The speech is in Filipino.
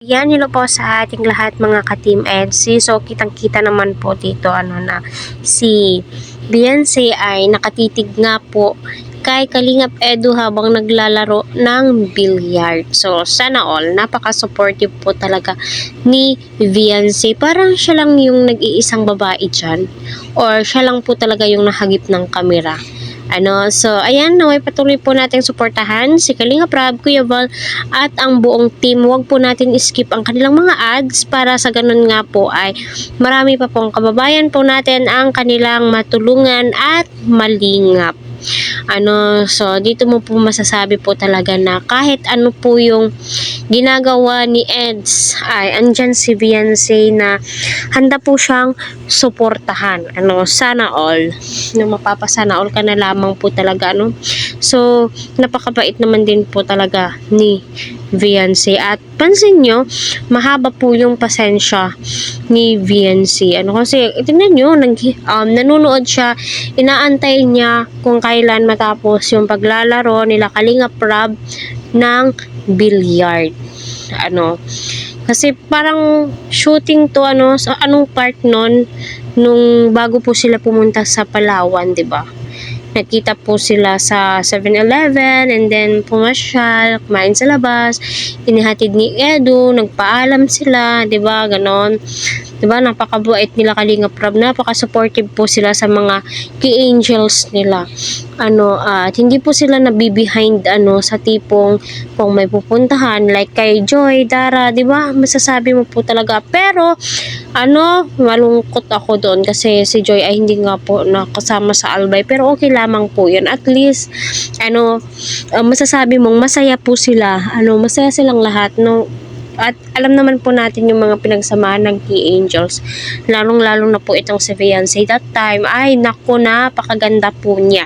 Yan, hello po sa ating lahat mga ka-Team EDC. So, kitang-kita naman po dito na si Beyonce ay nakatitig nga po kay Kalingap Edu habang naglalaro ng billiard. So, sana all, napaka-supportive po talaga ni Beyonce. Parang siya lang yung nag-iisang babae dyan or siya lang po talaga yung nahagip ng kamera. So, ayan, naway patuloy po nating suportahan si Kalingap Rab, Kuya Val, at ang buong team. Huwag po natin skip ang kanilang mga ads para sa ganun nga po ay marami pa pong kababayan po natin ang kanilang matulungan at malingap. So dito mo po masasabi po talaga na kahit ano po yung ginagawa ni Eds ay andyan si Beyonce na handa po siyang suportahan. Sana all na mapapasana all ka na lamang po talaga So napakabait naman din po talaga ni Beyonce at pansin nyo mahaba po yung pasensya ni Beyonce. Kasi tingnan nyo nanonood siya, inaantay niya kung kailan matapos yung paglalaro nila Kalingap Rab ng billiard. Kasi parang shooting to sa anong part nung bago po sila pumunta sa Palawan, 'di ba? Nakita po sila sa 7-Eleven and then pumasyal, kumain sa labas, inihatid ni Edu, nagpaalam sila, 'di ba? Ganon. 'Di ba? Napakabait nila Kalingap Rab, napaka-supportive po sila sa mga key angels nila. At hindi po sila nabibehind sa tipong kung may pupuntahan like kay Joy, Dara, 'di ba? Masasabi mo po talaga. Pero malungkot ako doon kasi si Joy ay hindi nga po nakasama sa Albay, pero okay lamang po 'yun. At least masasabi mong masaya po sila. Masaya silang lahat, At alam naman po natin yung mga pinagsamahan ng key angels. Lalong-lalo na po itong si Beyonce. That time, ay naku, napakaganda po niya.